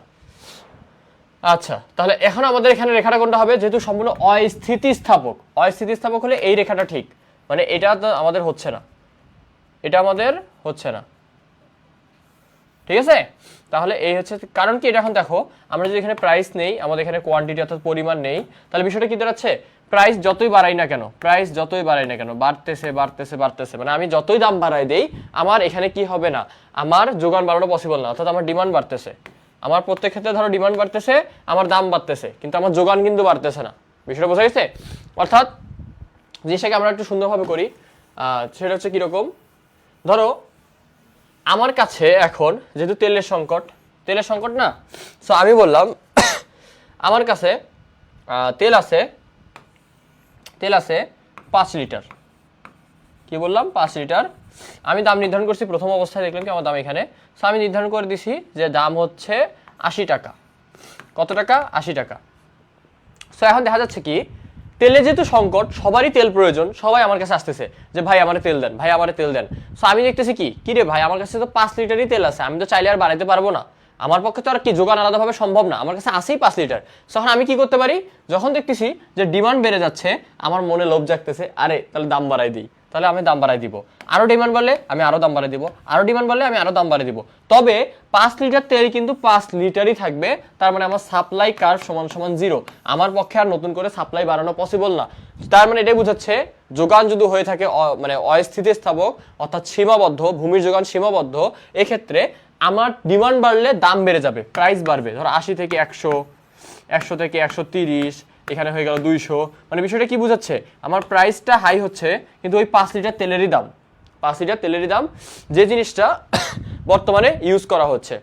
আচ্ছা, তাহলে এখন আমাদের এখানে রেখাটা কোনটা হবে? যেহেতু সম্পূর্ণ অস্থিতিস্থাপক, অস্থিতিস্থাপক হলে এই রেখাটা ঠিক, মানে এটা তো আমাদের হচ্ছে না, এটা আমাদের হচ্ছে না, ঠিক আছে। তাহলে এই হচ্ছে কারণ কি। এটা এখন দেখো, আমরা যদি এখানে প্রাইস নেই, আমাদের এখানে কোয়ান্টিটি অর্থাৎ পরিমাণ নেই, তাহলে বিষয়টা কি দাঁড়াচ্ছে? প্রাইস যতই বাড়াই না কেন, প্রাইস যতই বাড়াই না কেন বাড়তেছে বাড়তেছে বাড়তেছে, মানে আমি যতই দাম বাড়াই দেই আমার এখানে কি হবে না, আমার যোগান বাড়ানো পসিবল না, অর্থাৎ আমার ডিমান্ড বাড়তেছে। আমার প্রত্যেক ক্ষেত্রে ধরো ডিমান্ড বাড়তেছে, আমার দাম বাড়তেছে, কিন্তু আমার যোগান কিন্তু বাড়তেছে না। বিষয়টা বোঝা গেছে? অর্থাৎ জিনিসটাকে আমরা একটু সুন্দরভাবে করি, সেটা হচ্ছে কিরকম, ধরো আমার কাছে এখন যেহেতু তেলের সংকট না, সো আমি বললাম আমার কাছে তেল আছে তেল আছে 5 লিটার, কি বললাম 5 লিটার। আমি দাম নির্ধারণ করছি, প্রথম অবস্থায় দেখলাম কি আমার দাম এখানে, সো আমি নির্ধারণ করে দিছি যে দাম হচ্ছে 80 টাকা। কত টাকা? 80 টাকা। সো এখন দেখা যাচ্ছে কি তেলে যেহেতু সংকট, সবারই তেল প্রয়োজন, সবাই আমার কাছে আসতেছে যে ভাই আমার তেল দেন, ভাই আমার তেল দেন। সো আমি দেখতেছি কি রে ভাই, আমার কাছে তো 5 লিটারই তেল আছে, আমি তো চাইলে আর বাড়াইতে পারবো না, আমার পক্ষে তো আর কি যোগান আলাদাভাবে সম্ভব না, আমার কাছে আসেই 5 লিটার। তখন আমি কি করতে পারি, যখন দেখতেছি যে ডিমান্ড বেড়ে যাচ্ছে, আমার মনে লোভ জাগতেছে, আরে তাহলে দাম বাড়াই দিই, তাহলে আমি দাম বাড়াই দিব, আরো ডিমান্ড বাড়লে আমি আরো দাম বাড়াই দিব, আরো ডিমান্ড বাড়লে আমি আরো দাম বাড়াই দিব। তবে 5 লিটার তেল কিন্তু 5 লিটারই থাকবে, তার মানে আমার সাপ্লাই কার্ভ সমান সমান 0। আমার পক্ষে আর নতুন করে সাপ্লাই বাড়ানো পসিবল না। তার মানে এটাই বুঝাচ্ছে যোগান যদি হয়ে থাকে মানে অস্থিতিস্থাপক অর্থাৎ সীমাবদ্ধ, ভূমির যোগান সীমাবদ্ধ, এক্ষেত্রে আমার ডিমান্ড বাড়লে দাম বেড়ে যাবে, প্রাইস বাড়বে। ধরো 80 থেকে 100, 100 থেকে 130, এখানে হয়ে গেল 200। মানে বিষয়টা কি বুঝাচ্ছে, আমার প্রাইসটা হাই হচ্ছে কিন্তু ওই 5 লিটার তেলেরই দাম, 5 লিটার তেলেরই দাম, যে জিনিসটা বর্তমানে ইউজ করা হচ্ছে।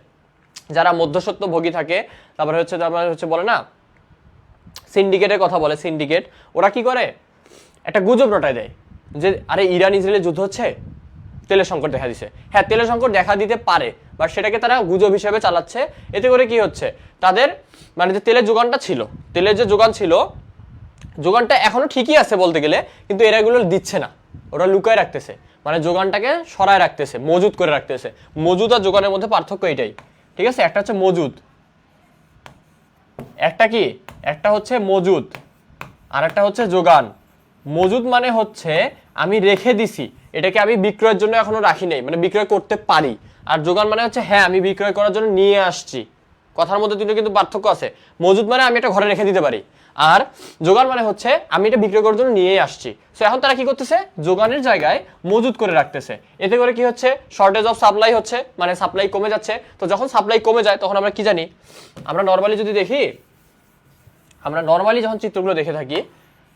যারা মধ্যস্বত্বভোগী থাকে, তারপরে হচ্ছে বলে না সিন্ডিকেটের কথা বলে, সিন্ডিকেট, ওরা কি করে একটা গুজব রটায় দেয় যে আরে ইরান ইসরায়েলের যুদ্ধ হচ্ছে, তেলের সংকট দেখা দিছে। হ্যাঁ, তেলের সংকট দেখা দিতে পারে, বাট সেটাকে তারা গুজব হিসেবে চালাচ্ছে। এতে করে কি হচ্ছে, তাদের মানে যে তেলের যোগানটা ছিল, তেলের যে যোগান ছিল, যোগানটা এখনো ঠিকই আছে বলতে গেলে, কিন্তু এরা এগুলো দিচ্ছে না, ওরা লুকায় রাখতেছে, মানে যোগানটাকে সরায় রাখতেছে, মজুদ করে রাখতেছে। মজুদ আর যোগানের মধ্যে পার্থক্য এটাই, ঠিক আছে? একটা হচ্ছে মজুদ, একটা কি, একটা হচ্ছে মজুদ আর একটা হচ্ছে যোগান। মজুদ মানে হচ্ছে আমি রেখে দিছি, এটাকে আমি বিক্রয়ের জন্য এখনো রাখি নাই, মানে বিক্রয় করতে পারি। আর যোগান মানে হচ্ছে হ্যাঁ আমি বিক্রয় করার জন্য নিয়ে আসছি। কথার মধ্যে দুটো কিন্তু পার্থক্য আছে। মজুদ মানে আমি এটা ঘরে রেখে দিতে পারি, আর যোগান মানে হচ্ছে আমি এটা বিক্রয় করার জন্য নিয়ে আসছি। সো এখন তারা কি করতেছে, যোগানের জায়গায় মজুদ করে রাখতেছে। এতে করে কি হচ্ছে, শর্টেজ অফ সাপ্লাই হচ্ছে, মানে সাপ্লাই কমে যাচ্ছে। তো যখন সাপ্লাই কমে যায় তখন আমরা কি জানি, আমরা নর্মালি যদি দেখি, আমরা নর্মালি যখন চিত্রগুলো দেখে থাকি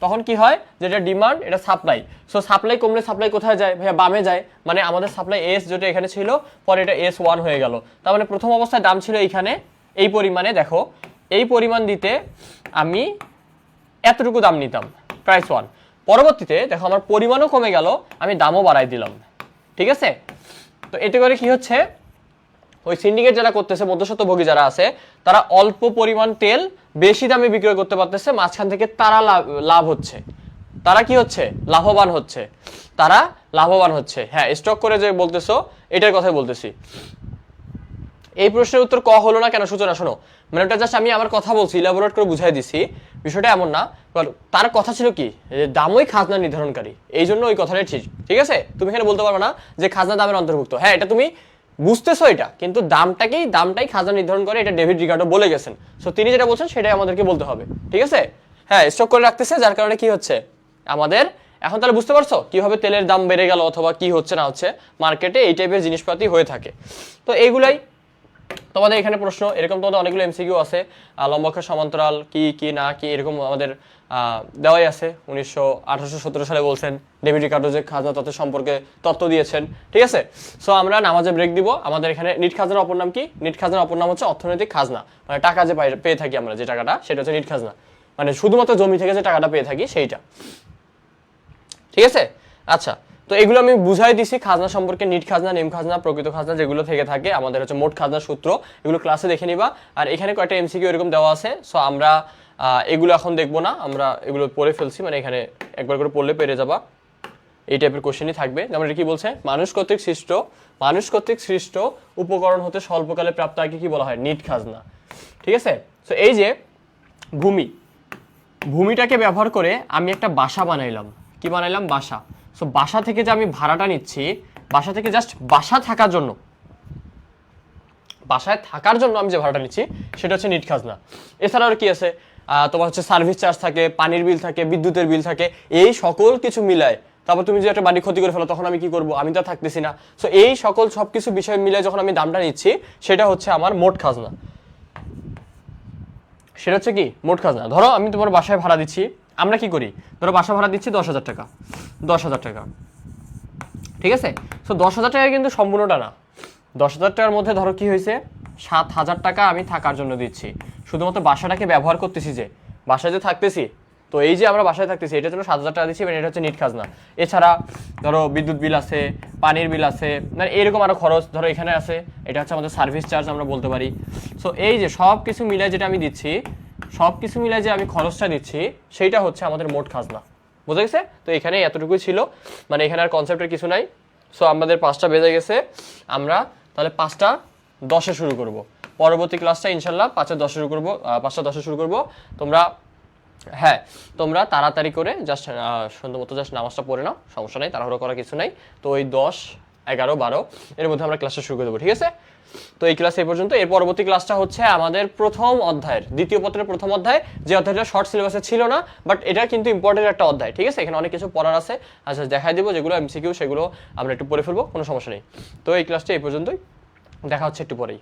তখন কি হয়, যেটা ডিমান্ড এটা সাপ্লাই। সো সাপ্লাই কমলে সাপ্লাই কোথায় যায় ভাইয়া, বামে যায়। মানে আমাদের সাপ্লাই এস যেটা এখানে ছিল, পরে এটা S1 হয়ে গেল। তার মানে প্রথম অবস্থায় দাম ছিল এইখানে এই পরিমাণে, দেখো এই পরিমাণ দিতে আমি এতটুকু দাম নিতাম, প্রাইস 1। পরবর্তীতে দেখো আমার পরিমাণও কমে গেল, আমি দামও বাড়াই দিলাম, ঠিক আছে? তো এতে করে কি হচ্ছে, ওই সিন্ডিকেট যারা করতেছে, মধ্যস্বত্বভোগী যারা আছে, তারা অল্প পরিমাণ তেল বেশি দামে বিক্রয় করতে পারতেছে, মাঝখান থেকে তারা লাভ হচ্ছে, তারা কি হচ্ছে, লাভবান হচ্ছে, তারা লাভবান হচ্ছে। হ্যাঁ, স্টক করে যে বলতেছো এটার কথাই বলতেছি। এই প্রশ্নের উত্তর ক হলো না কেন সূচনা, শোনো, মানে ওটা জাস্ট আমি আমার কথা বলছি, ইলাবোরেট করে বুঝাই দিছি। বিষয়টা এমন না, তার কথা ছিল কি, দামই খাজনা নির্ধারণকারী, এই জন্য ওই কথাটাই ঠিক, ঠিক আছে? তুমি এখানে বলতে পারবে না যে খাজনা দামের অন্তর্ভুক্ত। হ্যাঁ, এটা তুমি বুঝতেছো, এটা কিন্তু দামটাই খাজনা নির্ধারণ করে, এটা ডেভিড রিকার্ডো বলে গেছেন। সো তিনি যেটা বলছেন সেটাই আমাদেরকে বলতে হবে, ঠিক আছে? হ্যাঁ, স্টক করে রাখতেছে, যার কারণে কি হচ্ছে আমাদের এখন, তাহলে বুঝতে পারছো কিভাবে তেলের দাম বেড়ে গেল অথবা কি হচ্ছে না হচ্ছে মার্কেটে, এই টাইপের জিনিসপাতি হয়ে থাকে। তো এইগুলাই তোমাদের এখানে প্রশ্ন, এরকম তোমাদের অনেকগুলো এমসিকিউ আছে, লম্বক্ষের সমান্তরাল কি কি না কি এরকম আমাদের দেওয়াই আছে। 1817 সালে বলছেন ডেভিড রিকার্ডো যে খাজনা তত্ত্ব সম্পর্কে তত্ত্ব দিয়েছেন, ঠিক আছে? সো আমরা নামাজে ব্রেক দিব। আমাদের এখানে নিট খাজনার অপর নাম কি, নিট খাজনার অপর নাম হচ্ছে অর্থনৈতিক খাজনা, মানে টাকা যে পেয়ে থাকি আমরা, যে টাকাটা, সেটা হচ্ছে নিট খাজনা, মানে শুধুমাত্র জমি থেকে যে টাকাটা পেয়ে থাকি সেইটা, ঠিক আছে? আচ্ছা, তো এগুলো আমি বুঝাই দিছি খাজনা সম্পর্কে, নিট খাজনা, নেম খাজনা, প্রকৃত খাজনা যেগুলো থেকে থাকে, আমাদের হচ্ছে মোট খাজনা সূত্র, এগুলো ক্লাসে দেখে নিবা। আর এখানে কয়েকটা এমসিকিউ এরকম দেওয়া আছে, সো আমরা এগুলো এখন দেখবো না, আমরা এগুলো পড়ে ফেলছি, মানে এখানে একবার করে পড়লে পেরে যাবা, এই টাইপের কোশ্চেনই থাকবে। যেমন এটা কি বলছে, মানুষ কর্তৃক সৃষ্ট উপকরণ হতে স্বল্পকালে প্রাপ্ত আয়কে কি বলা হয়, নিট খাজনা, ঠিক আছে? সো এই যে ভূমিটাকে ব্যবহার করে আমি একটা বাসা বানাইলাম, কি বানাইলাম, বাসা। সো বাসা থেকে যে আমি ভাড়াটা নিচ্ছি, বাসা থেকে জাস্ট বাসায় থাকার জন্য আমি যে ভাড়াটা নিচ্ছি সেটা হচ্ছে নিট খাজনা। এছাড়া আর কি আছে, তোমার হচ্ছে সার্ভিস চার্জ থাকে, পানির বিল থাকে, বিদ্যুতের বিল থাকে, এই সকল কিছু মিলায়। তারপর তুমি যে একটা বাড়ি ক্ষতি করে ফেলো তখন আমি কি করবো, আমি তো থাকতেছি না। সো এই সবকিছু বিষয় মিলে যখন আমি দামটা নিচ্ছি, সেটা হচ্ছে আমার মোট খাজনা, সেটা হচ্ছে কি মোট খাজনা। ধরো আমি তোমার বাসায় ভাড়া দিচ্ছি, আমরা কি করি, ধরো বাসা ভাড়া দিচ্ছি 10,000 টাকা, 10,000 টাকা, ঠিক আছে? সো 10,000 টাকা কিন্তু সম্পূর্ণটা না, 10,000 টাকার মধ্যে ধরো কি হয়েছে, 7,000 টাকা আমি থাকার জন্য দিচ্ছি, শুধুমাত্র বাসাটাকে ব্যবহার করতেছি, যে বাসায় যে থাকতেছি তো এই যে আমরা বাসায় থাকতেছি এটার জন্য 7,000 টাকা দিচ্ছি, এটা হচ্ছে নিট খাজনা। এছাড়া ধরো বিদ্যুৎ বিল আছে, পানির বিল আছে, মানে এরকম আরো খরচ ধরো এখানে আছে, এটা হচ্ছে আমাদের সার্ভিস চার্জ আমরা বলতে পারি। সো এই যে সব কিছু মিলাই যেটা আমি দিচ্ছি, সব কিছু মিলাই যে আমি খরচটা দিচ্ছি সেইটা হচ্ছে আমাদের মোট খাজনা। বুঝা গেছে? তো এখানে এতটুকুই ছিল, মানে এখানে আর কনসেপ্টের কিছু নাই। সো আমাদের 5টা বেজে গেছে, আমরা তাহলে 5টা 10-এ শুরু করব। পরবর্তী ক্লাসটা ইনশাল্লাহ 5টা 10 শুরু করব, 5টা 10-এ শুরু করব। তোমরা হ্যাঁ তোমরা তাড়াতাড়ি করে জাস্ট সুন্দর মতো জাস্ট নামাজটা পড়ে নাও, সমস্যা নেই, তাড়াহুড়ো করার কিছু নাই। তো ওই 10, 11, 12 এর মধ্যে আমরা ক্লাসটা শুরু করে দেবো, ঠিক আছে? তো এই ক্লাস এই পর্যন্ত। এর পরবর্তী ক্লাসটা হচ্ছে আমাদের প্রথম অধ্যায়ের দ্বিতীয় পত্রের প্রথম অধ্যায়, যে অধ্যায়টা শর্ট সিলেবাসে ছিল না, বাট এটা কিন্তু ইম্পর্টেন্ট একটা অধ্যায়, ঠিক আছে? এখানে অনেক কিছু পড়ার আছে, আচ্ছা দেখাই দেবো, যেগুলো এমসিকিউ সেগুলো আমরা একটু পড়ে ফেলবো, কোনো সমস্যা নেই। তো এই ক্লাসটা এই পর্যন্তই, দেখা হচ্ছে একটু পরেই।